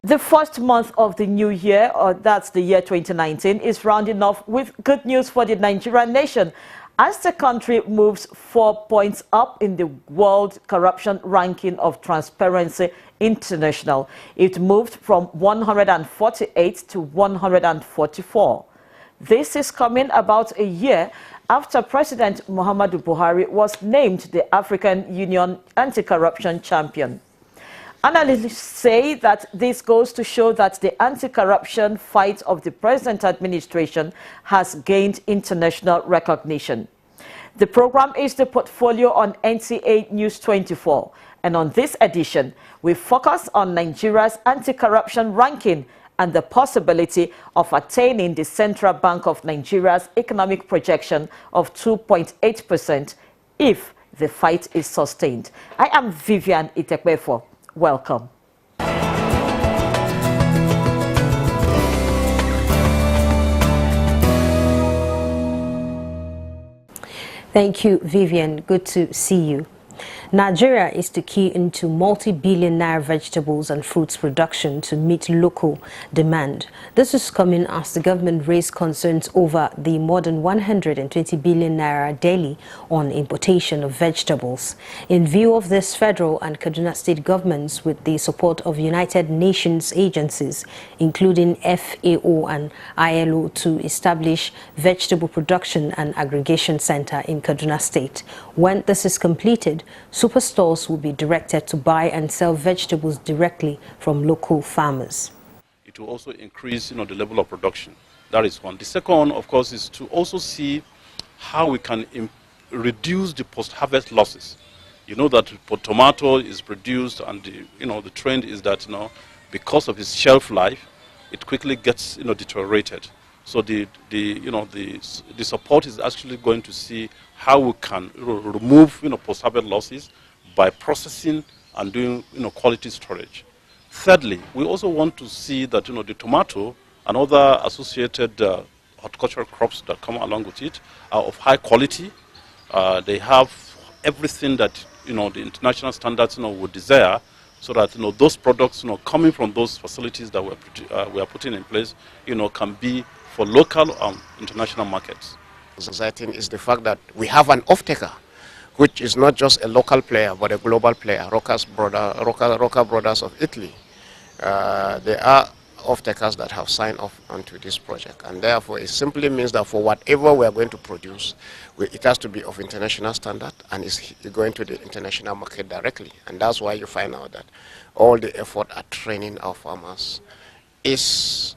The first month of the new year, or that's the year 2019, is rounding off with good news for the Nigerian nation as the country moves 4 points up in the World Corruption Ranking of Transparency International. It moved from 148 to 144. This is coming about a year after President Muhammadu Buhari was named the African Union Anti-Corruption Champion. Analysts say that this goes to show that the anti-corruption fight of the present administration has gained international recognition. The program is the portfolio on NTA News 24, and on this edition, we focus on Nigeria's anti-corruption ranking and the possibility of attaining the Central Bank of Nigeria's economic projection of 2.8% if the fight is sustained. I am Vivian Itekbefo. Welcome. Thank you, Vivian. Good to see you. Nigeria is to key into multi-billion naira vegetables and fruits production to meet local demand. This is coming as the government raised concerns over the more than 120 billion naira daily on importation of vegetables. In view of this, federal and Kaduna state governments, with the support of United Nations agencies, including FAO and ILO, to establish Vegetable Production and Aggregation Center in Kaduna State. When this is completed, superstores will be directed to buy and sell vegetables directly from local farmers. It will also increase, the level of production. That is one. The second, of course, is to also see how we can reduce the post-harvest losses. You know that tomato is produced, and the trend is that because of its shelf life, it quickly gets deteriorated. So the support is actually going to see how we can remove post-harvest losses by processing and doing quality storage. Thirdly, we also want to see that the tomato and other associated horticultural crops that come along with it are of high quality. They have everything that the international standards would desire, so that those products coming from those facilities that we are putting in place can be for local and international markets. Exciting is the fact that we have an off-taker, which is not just a local player but a global player, Rocca Brothers of Italy. They are off-takers that have signed off onto this project, and therefore it simply means that for whatever we are going to produce, it has to be of international standard and is going to the international market directly. And that's why you find out that all the effort at training our farmers is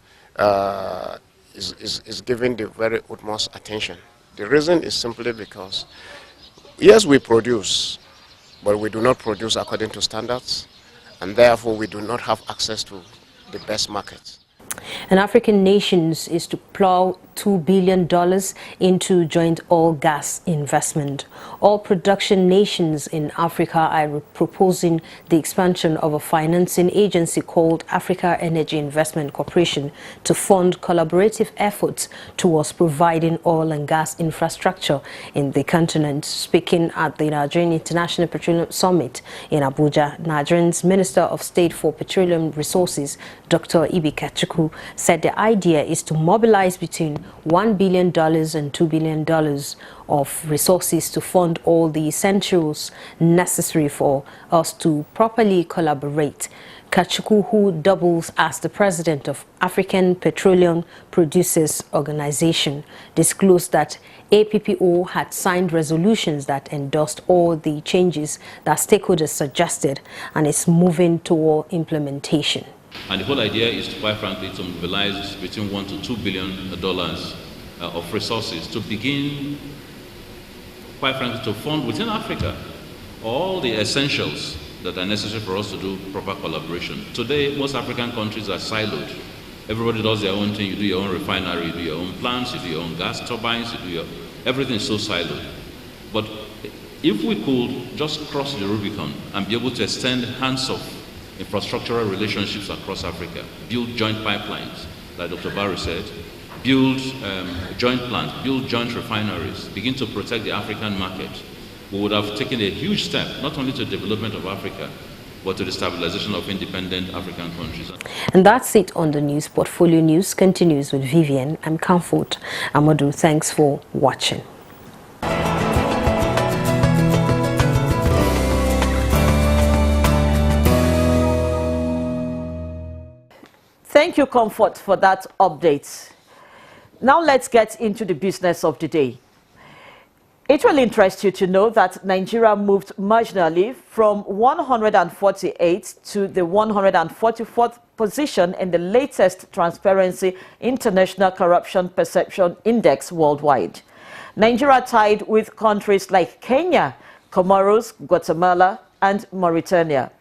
given the very utmost attention. The reason is simply because, yes, we produce, but we do not produce according to standards, and therefore we do not have access to the best markets. An African nations is to plow $2 billion into joint oil gas investment. All production nations in Africa are proposing the expansion of a financing agency called Africa Energy Investment Corporation to fund collaborative efforts towards providing oil and gas infrastructure in the continent. Speaking at the Nigerian International Petroleum Summit in Abuja, Nigeria's Minister of State for Petroleum Resources, Dr. Ibe Kachukwu, said the idea is to mobilize between $1 billion and $2 billion of resources to fund all the essentials necessary for us to properly collaborate. Kachukwu, who doubles as the president of African Petroleum Producers Organization, disclosed that APPO had signed resolutions that endorsed all the changes that stakeholders suggested and is moving toward implementation. And the whole idea is, quite frankly, to mobilize between $1 to $2 billion of resources to begin, quite frankly, to fund within Africa all the essentials that are necessary for us to do proper collaboration. Today, most African countries are siloed. Everybody does their own thing. You do your own refinery, you do your own plants, you do your own gas turbines, everything is so siloed. But if we could just cross the Rubicon and be able to extend hands-off infrastructural relationships across Africa, build joint pipelines, like Dr. Barry said, build joint plants, build joint refineries, begin to protect the African market, we would have taken a huge step, not only to the development of Africa, but to the stabilization of independent African countries. And that's it on the news. Portfolio News continues with Vivian. I'm Comfort Amadou. Thanks for watching. Thank you, Comfort, for that update. Now let's get into the business of the day. It will interest you to know that Nigeria moved marginally from 148 to the 144th position in the latest Transparency International Corruption Perception Index worldwide. Nigeria tied with countries like Kenya, Comoros, Guatemala, and Mauritania.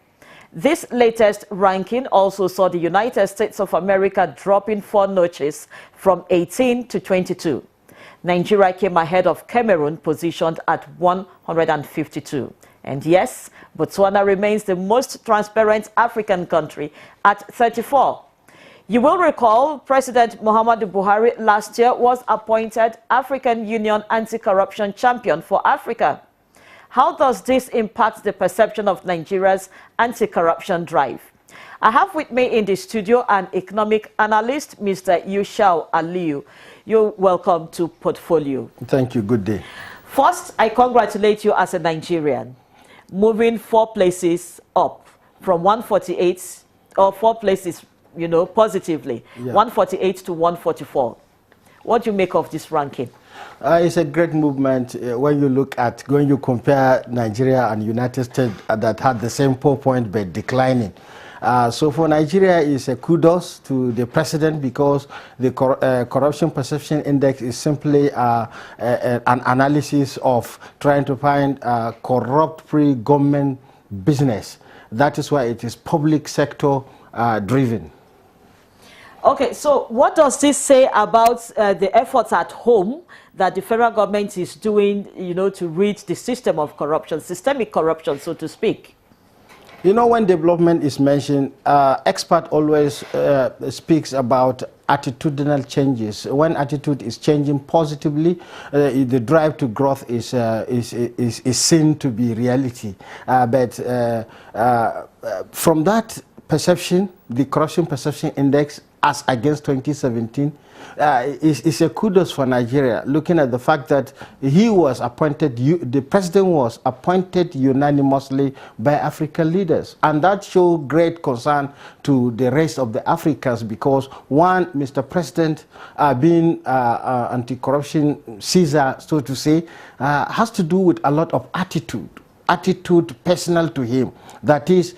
This latest ranking also saw the United States of America dropping 4 notches from 18 to 22. Nigeria came ahead of Cameroon, positioned at 152. And yes, Botswana remains the most transparent African country at 34. You will recall President Muhammadu Buhari last year was appointed African Union Anti-Corruption Champion for Africa. How does this impact the perception of Nigeria's anti-corruption drive? I have with me in the studio an economic analyst, Mr. Yushau Aliyu. You're welcome to Portfolio. Thank you. Good day. First, I congratulate you as a Nigerian, moving 4 places up from 148, or 4 places, you know, positively, 148 to 144. What do you make of this ranking? It's a great movement when you compare Nigeria and United States that had the same 4 points but declining. So for Nigeria, it's a kudos to the president because the Corruption Perception Index is simply an analysis of trying to find corrupt-free government business. That is why it is public sector driven. Okay, so what does this say about the efforts at home that the federal government is doing, you know, to rid the system of corruption, systemic corruption, so to speak? You know, when development is mentioned, expert always speaks about attitudinal changes. When attitude is changing positively, the drive to growth is seen to be reality. But from that perception, the Corruption Perception Index, as against 2017, is a kudos for Nigeria, looking at the fact that he was appointed, the president was appointed unanimously by African leaders. And that showed great concern to the rest of the Africans because, one, Mr. President being anti-corruption Caesar, so to say, has to do with a lot of attitude personal to him. That is,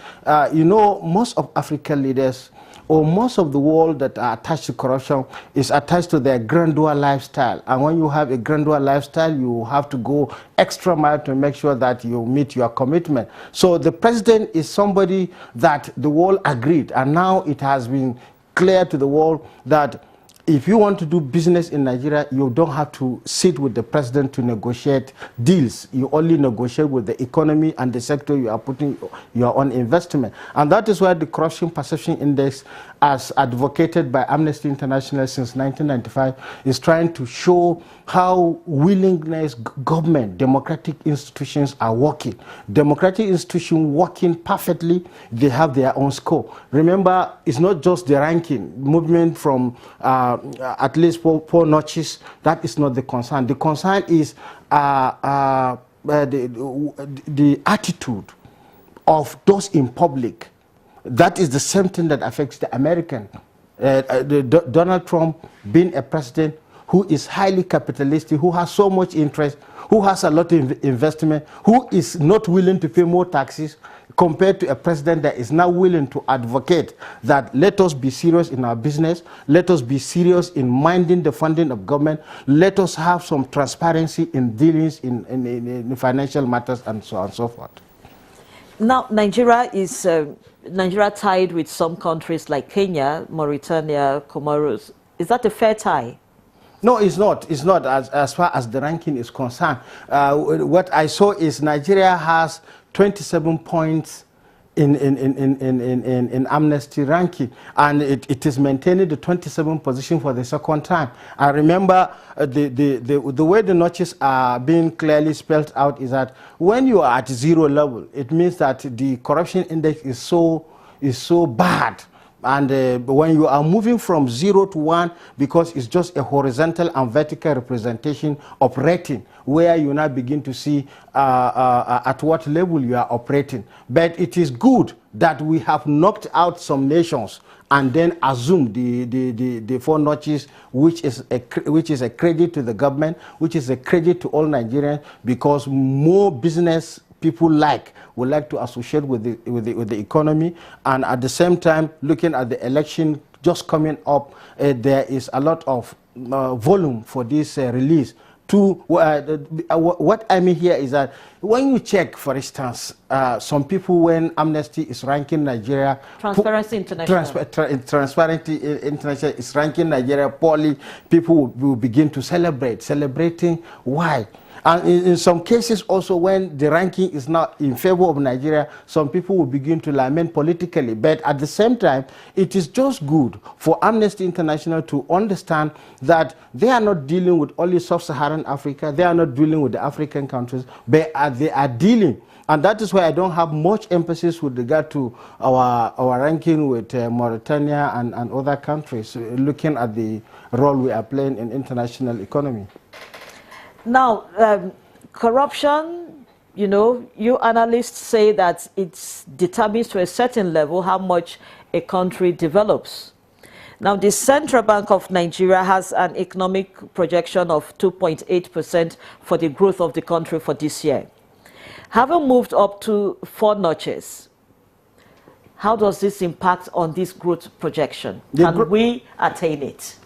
you know, most of African leaders or most of the world that are attached to corruption is attached to their grandeur lifestyle. And when you have a grandeur lifestyle, you have to go extra mile to make sure that you meet your commitment. So the president is somebody that the world agreed, and now it has been clear to the world that if you want to do business in Nigeria, you don't have to sit with the president to negotiate deals. You only negotiate with the economy and the sector you are putting your own investment. And that is why the Corruption Perception Index, as advocated by Amnesty International since 1995, is trying to show how willingness government, democratic institutions are working. Democratic institutions working perfectly, they have their own score. Remember, it's not just the ranking, movement from at least four notches. That is not the concern. The concern is the attitude of those in public. That is the same thing that affects the American. Donald Trump being a president who is highly capitalistic, who has so much interest, who has a lot of investment, who is not willing to pay more taxes, compared to a president that is now willing to advocate that let us be serious in our business, let us be serious in minding the funding of government, let us have some transparency in dealings in financial matters, and so on and so forth. Now, Nigeria is Nigeria tied with some countries like Kenya, Mauritania, Comoros. Is that a fair tie? No, it's not. It's not as far as the ranking is concerned. What I saw is Nigeria has 27 points in Amnesty ranking, and it is maintaining the 27th position for the second time. I remember the way the notches are being clearly spelled out is that when you are at 0 level, it means that the corruption index is so bad. And when you are moving from 0 to 1, because it's just a horizontal and vertical representation of rating, where you now begin to see at what level you are operating. But it is good that we have knocked out some nations and then assume the 4 notches, which is a credit to the government, which is a credit to all Nigerians, because more business people would like to associate with the economy. And at the same time, looking at the election just coming up, there is a lot of volume for this release. What I mean here is that when you check, for instance, some people, when Amnesty is ranking Nigeria, Transparency International, Transparency International is ranking Nigeria poorly, people will begin to celebrating. Why? And in some cases also, when the ranking is not in favor of Nigeria, some people will begin to lament politically. But at the same time, it is just good for Amnesty International to understand that they are not dealing with only sub-Saharan Africa, they are not dealing with the African countries, but they are dealing. And that is why I don't have much emphasis with regard to our ranking with Mauritania and other countries, looking at the role we are playing in international economy. Now, corruption, you analysts say that it determines to a certain level how much a country develops. Now, the Central Bank of Nigeria has an economic projection of 2.8% for the growth of the country for this year. Having moved up to 4 notches, how does this impact on this growth projection? Can we attain it?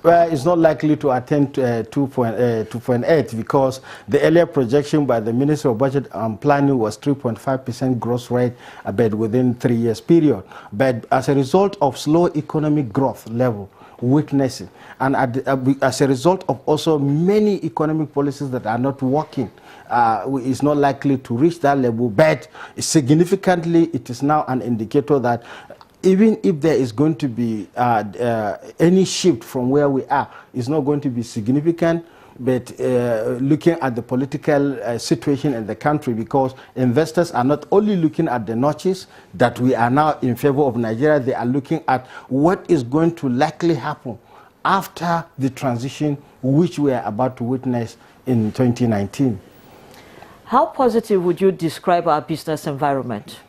Well, it's not likely to attain 2.8 because the earlier projection by the Ministry of Budget and Planning was 3.5% growth rate, but within 3 years period. But as a result of slow economic growth level, witnessing, and as a result of also many economic policies that are not working, is not likely to reach that level. But significantly, it is now an indicator that even if there is going to be any shift from where we are, it's not going to be significant. But looking at the political situation in the country, because investors are not only looking at the notches that we are now in favor of Nigeria, they are looking at what is going to likely happen after the transition which we are about to witness in 2019. How positive would you describe our business environment?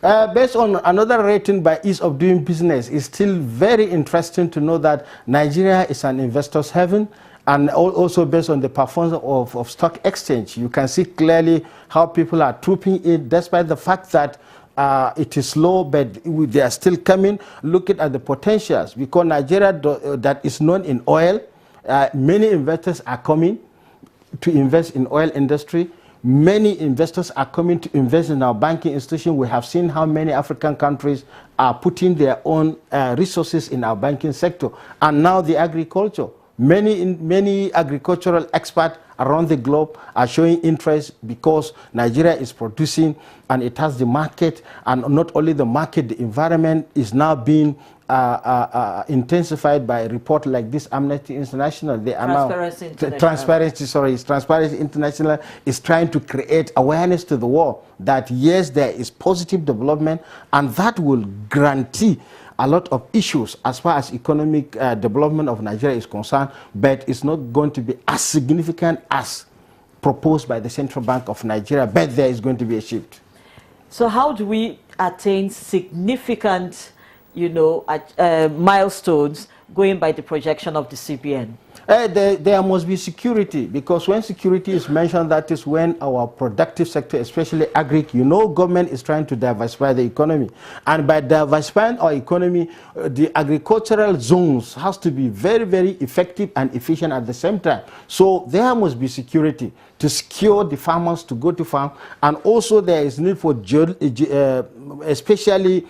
Based on another rating by Ease of Doing Business, it's still very interesting to know that Nigeria is an investor's heaven, and also based on the performance of stock exchange, you can see clearly how people are trooping in, despite the fact that it is slow, but they are still coming. Looking at the potentials, because Nigeria that is known in oil, many investors are coming to invest in oil industry. Many investors are coming to invest in our banking institution. We have seen how many African countries are putting their own resources in our banking sector. And now the agriculture. Many agricultural experts around the globe are showing interest because Nigeria is producing and it has the market. And not only the market, the environment is now being intensified by a report like this, Amnesty International. They are Transparency International is trying to create awareness to the world that yes, there is positive development, and that will guarantee a lot of issues as far as economic development of Nigeria is concerned, but it's not going to be as significant as proposed by the Central Bank of Nigeria, but there is going to be a shift. So how do we attain significant milestones going by the projection of the CBN? There must be security, because when security is mentioned, that is when our productive sector, especially agri, government is trying to diversify the economy. And by diversifying our economy, the agricultural zones has to be very, very effective and efficient at the same time. So there must be security to secure the farmers to go to farm. And also there is need for especially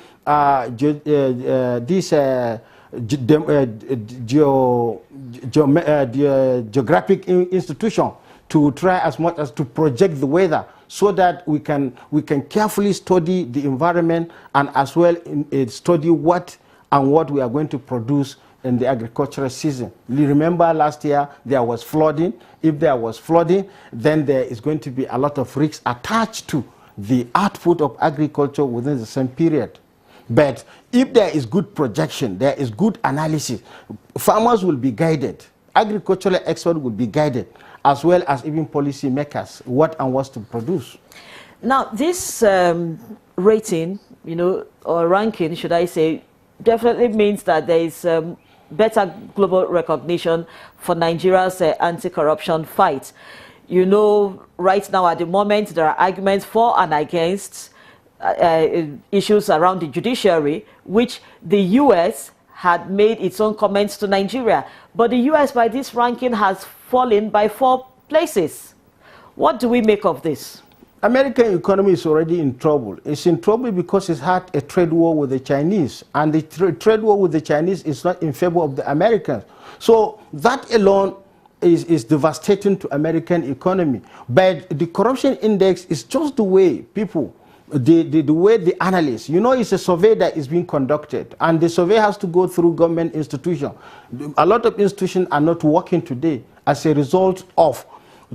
geographic institution to try as much as to project the weather so that we can carefully study the environment and as well study what we are going to produce in the agricultural season. You remember last year there was flooding. If there was flooding, then there is going to be a lot of risks attached to the output of agriculture within the same period. But if there is good projection, there is good analysis, farmers will be guided, agricultural experts will be guided, as well as even policy makers, what and what to produce. Now, this rating, or ranking, should I say, definitely means that there is better global recognition for Nigeria's anti-corruption fight. Right now at the moment, there are arguments for and against issues around the judiciary, which the U.S. had made its own comments to Nigeria. But the U.S. by this ranking has fallen by 4 places. What do we make of this? American economy is already in trouble. It's in trouble because it's had a trade war with the Chinese. And the trade war with the Chinese is not in favor of the Americans. So that alone is devastating to American economy. But the corruption index is just the way people, the way the analysts, it's a survey that is being conducted. And the survey has to go through government institutions. A lot of institutions are not working today as a result of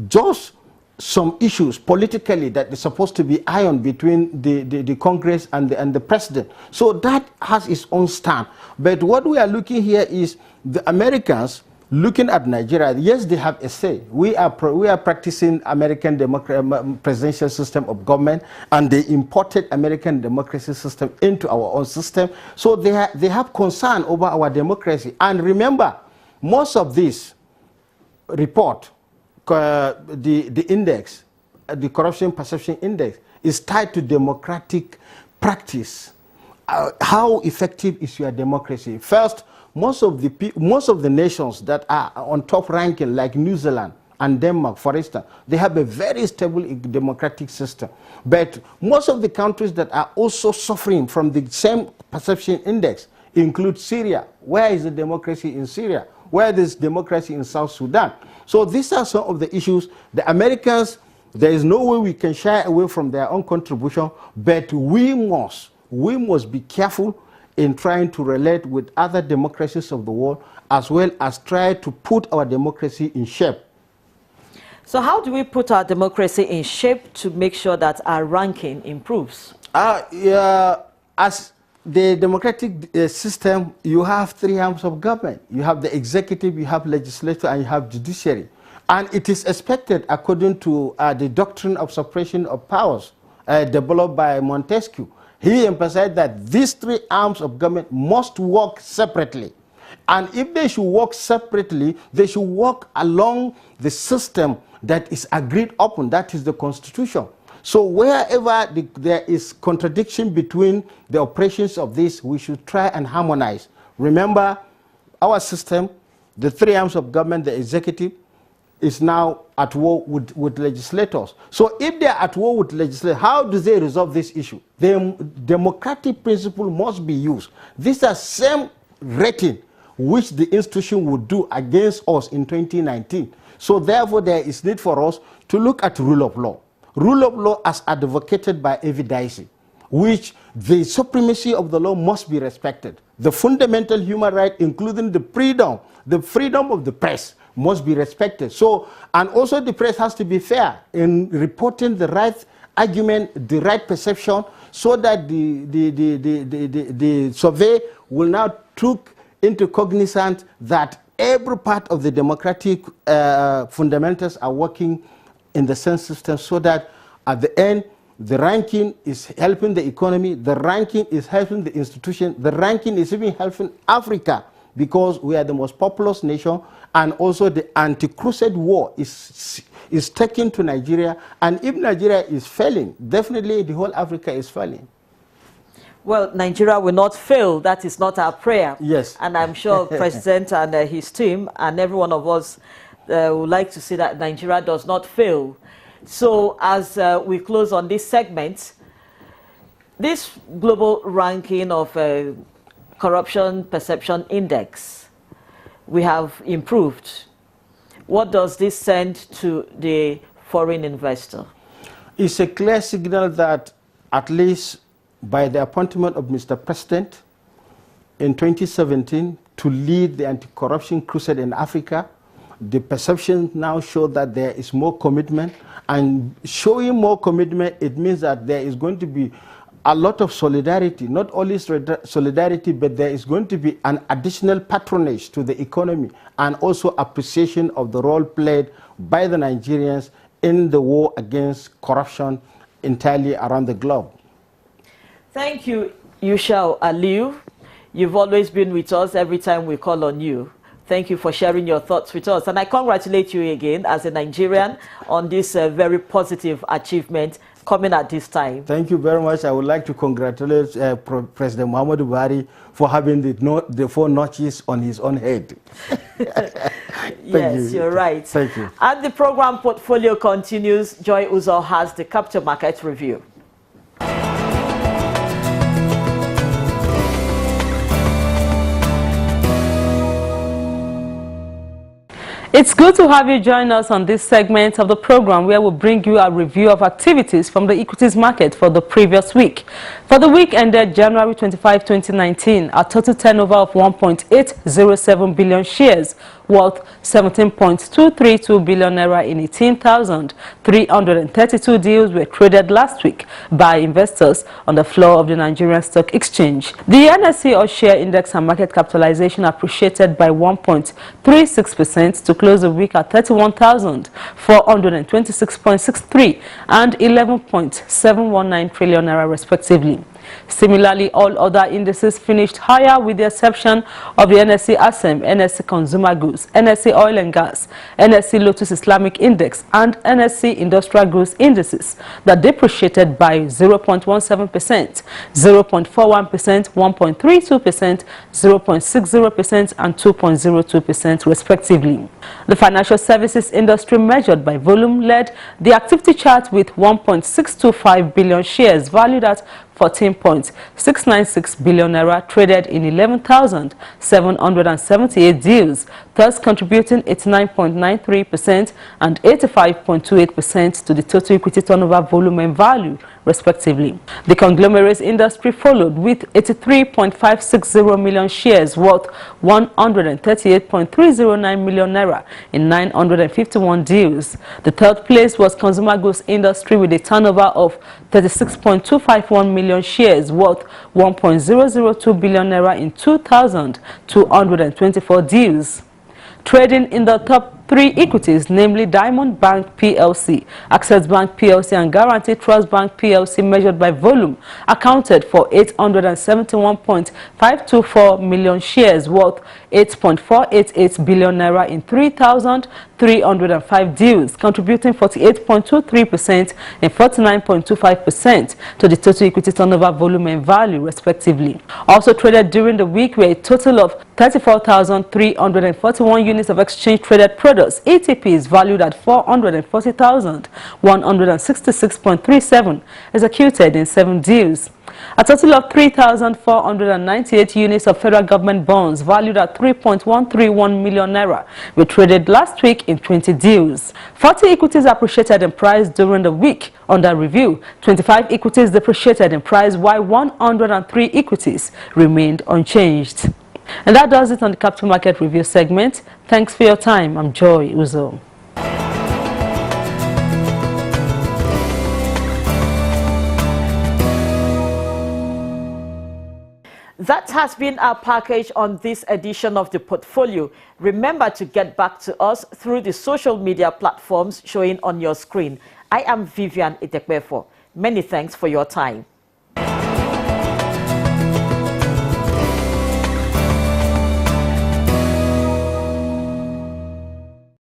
just some issues politically that is supposed to be ironed between the Congress and the president. So that has its own stand. But what we are looking here is the Americans looking at Nigeria. Yes, they have a say. We are practicing American presidential system of government, and they imported American democracy system into our own system. So they have concern over our democracy. And remember, most of this report, the index, the corruption perception index, is tied to democratic practice. How effective is your democracy? First, most of the nations that are on top ranking, like New Zealand and Denmark, for instance, they have a very stable democratic system. But most of the countries that are also suffering from the same perception index include Syria. Where is the democracy in Syria? Where is democracy in South Sudan? So these are some of the issues. The Americans, there is no way we can shy away from their own contribution, but we must be careful in trying to relate with other democracies of the world, as well as try to put our democracy in shape. So how do we put our democracy in shape to make sure that our ranking improves? As the democratic system, you have 3 arms of government. You have the executive, you have legislature, and you have judiciary. And it is expected, according to the doctrine of separation of powers developed by Montesquieu, he emphasized that these 3 arms of government must work separately. And if they should work separately, they should work along the system that is agreed upon, that is the Constitution. So wherever there is contradiction between the operations of this, we should try and harmonize. Remember, our system, the 3 arms of government, the executive, is now at war with legislators. So if they are at war with legislators, how do they resolve this issue? The democratic principle must be used. These are same rating which the institution would do against us in 2019. So therefore, there is need for us to look at rule of law. Rule of law as advocated by Evi Dicey, which the supremacy of the law must be respected. The fundamental human right, including the freedom of the press, must be respected. So, and also the press has to be fair in reporting the right argument, the right perception, so that the survey will now take into cognizance that every part of the democratic fundamentals are working in the same system, so that at the end, the ranking is helping the economy, the ranking is helping the institution, the ranking is even helping Africa, because we are the most populous nation, and also the anti-crusade war is taken to Nigeria. And if Nigeria is failing, definitely the whole Africa is failing. Well, Nigeria will not fail. That is not our prayer. Yes. And I'm sure President and his team and every one of us would like to see that Nigeria does not fail. So as we close on this segment, this global ranking of corruption perception index, we have improved. What does this send to the foreign investor? It's a clear signal that at least by the appointment of Mr. President in 2017 to lead the anti-corruption crusade in Africa, the perception now shows that there is more commitment, and showing more commitment, it means that there is going to be a lot of solidarity, not only solidarity, but there is going to be an additional patronage to the economy and also appreciation of the role played by the Nigerians in the war against corruption entirely around the globe. Thank you, Yushau Aliyu. You've always been with us every time we call on you. Thank you for sharing your thoughts with us. And I congratulate you again as a Nigerian on this very positive achievement coming at this time. Thank you very much. I would like to congratulate President Muhammadu Buhari for having the 4 notches on his own head. Yes, you're right. Thank you. And the program portfolio continues. Joy Uzo has the capital market review. It's good to have you join us on this segment of the program where we'll bring you a review of activities from the equities market for the previous week. For the week ended January 25, 2019, a total turnover of 1.807 billion shares worth 17.232 billion naira in 18,332 deals were traded last week by investors on the floor of the Nigerian Stock Exchange. The NSE All-Share Index and market capitalization appreciated by 1.36% to close the week at 31,426.63 and 11.719 trillion naira respectively. Similarly, all other indices finished higher with the exception of the NSE ASEM, NSE Consumer Goods, NSE Oil and Gas, NSE Lotus Islamic Index and NSE Industrial Goods indices that depreciated by 0.17%, 0.41%, 1.32%, 0.60% and 2.02% respectively. The financial services industry measured by volume led the activity chart with 1.625 billion shares valued at 14.696 billion naira traded in 11,778 deals, thus contributing 89.93% and 85.28% to the total equity turnover volume and value, respectively. The conglomerates industry followed with 83.560 million shares worth 138.309 million naira in 951 deals. The third place was consumer goods industry with a turnover of 36.251 million shares worth 1.002 billion naira in 2,224 deals. Trading in the top 3 equities, namely Diamond Bank PLC, Access Bank PLC and Guaranty Trust Bank PLC measured by volume, accounted for 871.524 million shares worth 8.488 billion naira in 3,305 deals, contributing 48.23% and 49.25% to the total equity turnover volume and value, respectively. Also traded during the week were a total of 34,341 units of exchange-traded products, ETPs valued at 440,166.37, executed in 7 deals. A total of 3,498 units of federal government bonds valued at 3.131 million naira were traded last week in 20 deals. 40 equities appreciated in price during the week under review. 25 equities depreciated in price while 103 equities remained unchanged. And that does it on the Capital Market Review segment. Thanks for your time. I'm Joy Uzo. That has been our package on this edition of the portfolio. Remember to get back to us through the social media platforms showing on your screen. I am Vivian Itekbefo. Many thanks for your time.